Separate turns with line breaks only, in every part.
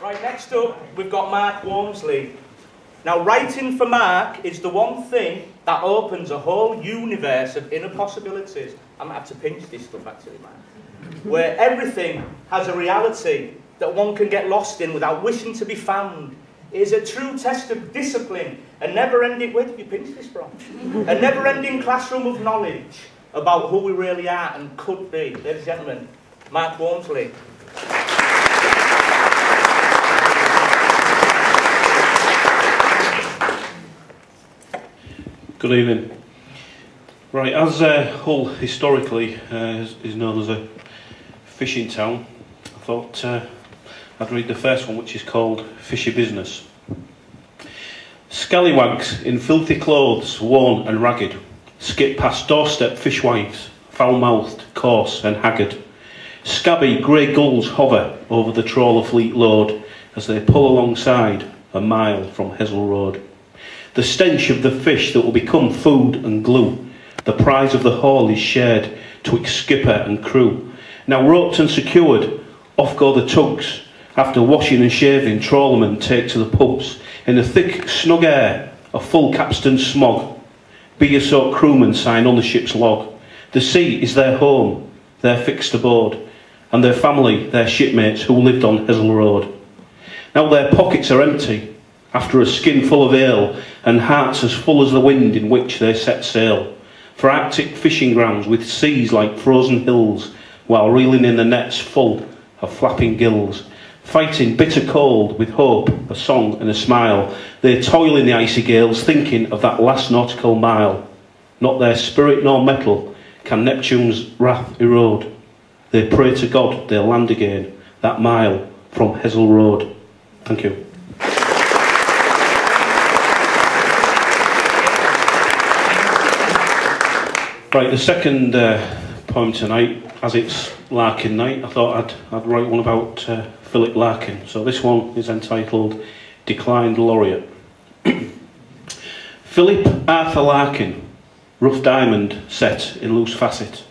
Right, next up, we've got Mark Walmsley. Now, writing for Mark is the one thing that opens a whole universe of inner possibilities. I might have to pinch this stuff, actually, Mark. Where everything has a reality that one can get lost in without wishing to be found. It is a true test of discipline, a never-ending... Where did you pinch this from? A never-ending classroom of knowledge about who we really are and could be. Ladies and gentlemen, Mark Walmsley.
Good evening. Right, as Hull historically is known as a fishing town, I thought I'd read the first one, which is called Fishy Business. Scallywags in filthy clothes, worn and ragged, skip past doorstep fishwives, foul-mouthed, coarse and haggard. Scabby grey gulls hover over the trawler fleet load as they pull alongside a mile from Hessle Road. The stench of the fish that will become food and glue, the prize of the haul is shared twixt skipper and crew. Now roped and secured, off go the tugs. After washing and shaving, trawlermen take to the pubs. In the thick, snug air, a full capstan smog. Beer-soaked crewmen sign on the ship's log. The sea is their home, they're fixed aboard, and their family, their shipmates who lived on Hessle Road. Now their pockets are empty, after a skin full of ale, and hearts as full as the wind in which they set sail, for Arctic fishing grounds with seas like frozen hills, while reeling in the nets full of flapping gills. Fighting bitter cold with hope, a song and a smile, they toil in the icy gales, thinking of that last nautical mile. Not their spirit nor metal can Neptune's wrath erode. They pray to God they'll land again, that mile from Hessle Road. Thank you. Right, the second poem tonight, as it's Larkin night, I thought I'd write one about Philip Larkin. So this one is entitled Declined Laureate. Philip Arthur Larkin, rough diamond set in loose facet,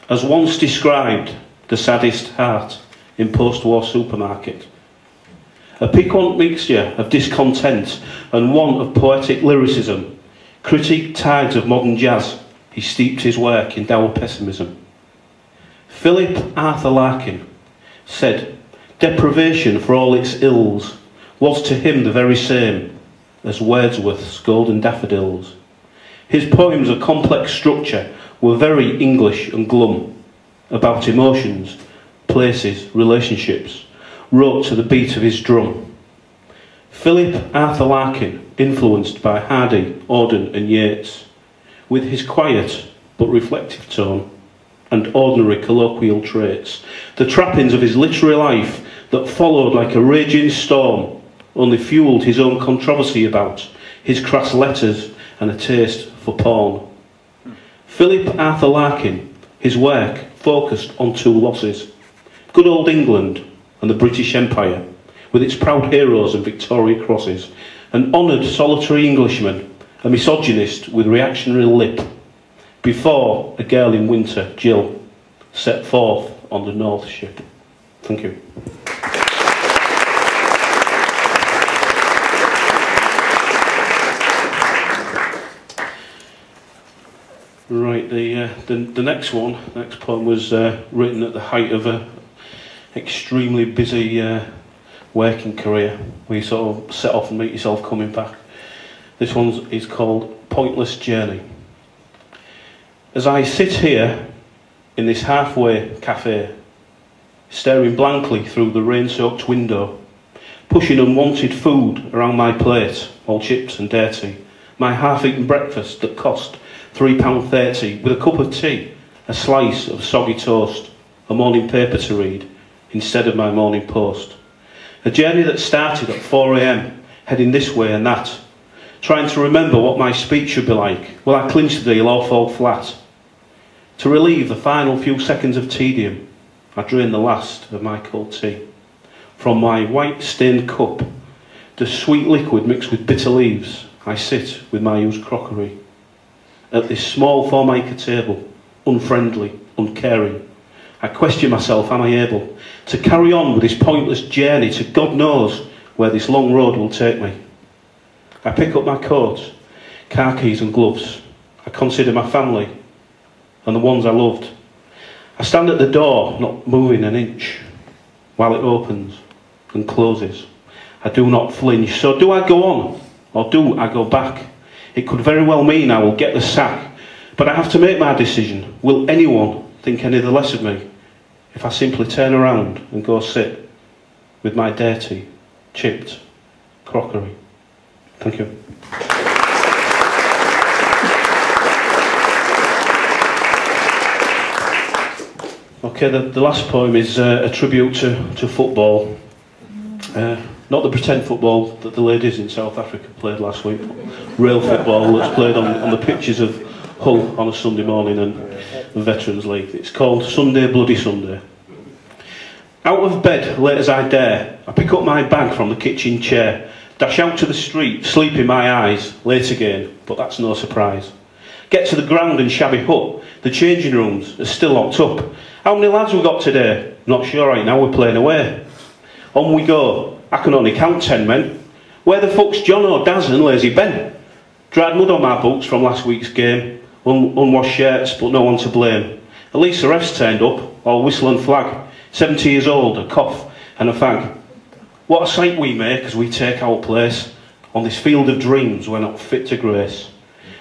as once described the saddest heart in post-war supermarket. A piquant mixture of discontent and one of poetic lyricism, critique tides of modern jazz, he steeped his work in dour pessimism. Philip Arthur Larkin said, deprivation for all its ills was to him the very same as Wordsworth's golden daffodils. His poems of complex structure were very English and glum, about emotions, places, relationships, wrote to the beat of his drum. Philip Arthur Larkin, influenced by Hardy, Auden and Yeats, with his quiet but reflective tone and ordinary colloquial traits, the trappings of his literary life that followed like a raging storm only fuelled his own controversy about his crass letters and a taste for porn. Philip Arthur Larkin, his work focused on two losses: good old England and the British Empire, with its proud heroes and Victoria Crosses, an honoured solitary Englishman, a misogynist with reactionary lip, before a girl in winter, Jill, set forth on the North Ship. Thank you. Right, the next poem was written at the height of a extremely busy working career, where you sort of set off and meet yourself coming back. This one is called Pointless Journey. As I sit here in this halfway cafe, staring blankly through the rain-soaked window, pushing unwanted food around my plate, all chips and dirty, my half-eaten breakfast that cost £3.30 with a cup of tea, a slice of soggy toast, a morning paper to read instead of my morning post. A journey that started at 4 a.m, heading this way and that, trying to remember what my speech should be like. Will I clinch the deal or fall flat? To relieve the final few seconds of tedium, I drain the last of my cold tea. From my white stained cup, the sweet liquid mixed with bitter leaves, I sit with my used crockery. At this small formica table, unfriendly, uncaring, I question myself, am I able to carry on with this pointless journey to God knows where this long road will take me? I pick up my coat, car keys and gloves. I consider my family and the ones I loved. I stand at the door, not moving an inch, while it opens and closes. I do not flinch. So do I go on, or do I go back? It could very well mean I will get the sack, but I have to make my decision. Will anyone think any the less of me if I simply turn around and go sit with my dirty, chipped crockery? Thank you. Okay, the last poem is a tribute to football. Not the pretend football that the ladies in South Africa played last week. Real football that's played on the pitches of Hull on a Sunday morning and the Veterans League. It's called Sunday Bloody Sunday. Out of bed, late as I dare, I pick up my bag from the kitchen chair, dash out to the street, sleep in my eyes, late again, but that's no surprise. Get to the ground and shabby hut, the changing rooms are still locked up. How many lads we got today? Not sure right now, we're playing away. On we go, I can only count 10 men. Where the fuck's John or Daz and Lazy Ben? Dried mud on my boots from last week's game, unwashed shirts but no one to blame. At least the refs turned up, all whistle and flag. 70 years old, a cough and a fag. What a sight we make as we take our place on this field of dreams we're not fit to grace.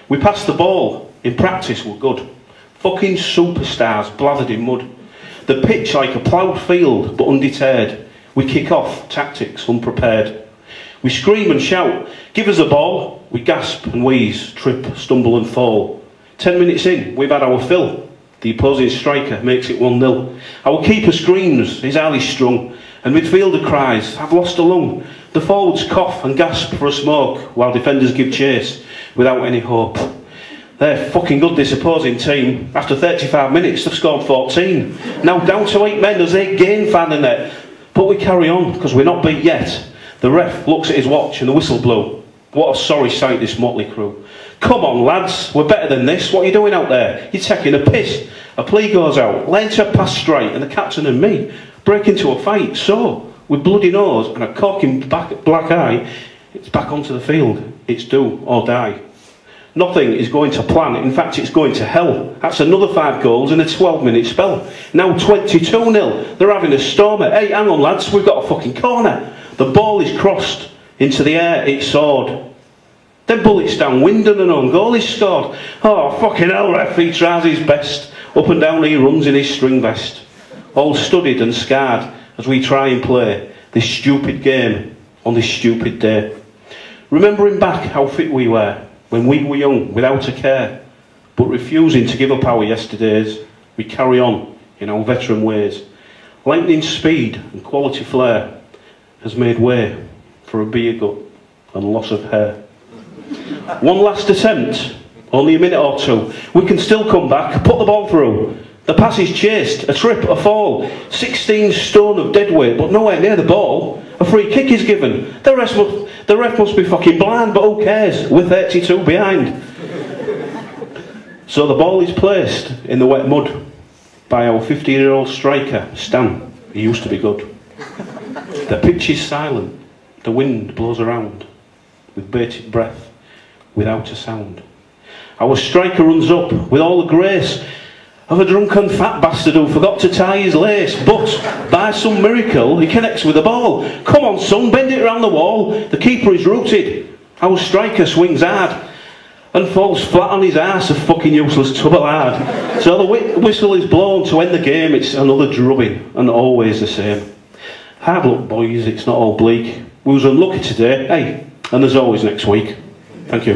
We pass the ball, in practice we're good. Fucking superstars blathered in mud. The pitch like a ploughed field but undeterred. We kick off, tactics unprepared. We scream and shout, give us the ball. We gasp and wheeze, trip, stumble and fall. 10 minutes in, we've had our fill. The opposing striker makes it 1-0. Our keeper screams, he's highly strung, and midfielder cries, I've lost a lung. The forwards cough and gasp for a smoke, while defenders give chase, without any hope. They're fucking good, this opposing team. After 35 minutes, they've scored 14. Now down to 8 men as they gain fan the net. But we carry on, because we're not beat yet. The ref looks at his watch and the whistle blew. What a sorry sight, this motley crew. Come on, lads, we're better than this. What are you doing out there? You're taking a piss. A plea goes out, lanes her past straight, and the captain and me break into a fight. So, with bloody nose and a corking black eye, it's back onto the field. It's do or die. Nothing is going to plan. In fact, it's going to hell. That's another 5 goals in a 12-minute spell. Now 22-0. They're having a stormer. Hey, hang on, lads, we've got a fucking corner. The ball is crossed into the air. It's soared. Then bullets downwind and an own goal is scored. Oh, fucking hell, ref, he tries his best. Up and down he runs in his string vest. All studied and scarred as we try and play this stupid game on this stupid day. Remembering back how fit we were when we were young, without a care, but refusing to give up our yesterdays, we carry on in our veteran ways. Lightning speed and quality flair has made way for a beer gut and loss of hair. One last attempt, only a minute or two. We can still come back, put the ball through. The pass is chased, a trip, a fall. 16 stone of dead weight, but nowhere near the ball. A free kick is given. The ref must be fucking blind, but who cares? We're 32 behind. So the ball is placed in the wet mud by our 15-year-old striker, Stan. He used to be good. The pitch is silent. The wind blows around with bated breath, without a sound. Our striker runs up with all the grace of a drunken fat bastard who forgot to tie his lace, but by some miracle he connects with the ball. Come on son, bend it around the wall. The keeper is rooted. Our striker swings hard and falls flat on his arse, a fucking useless tubberlard. So the whistle is blown to end the game. It's another drubbing and always the same. Hard luck boys, it's not all bleak. We was unlucky today, hey, and there's always next week. Thank you.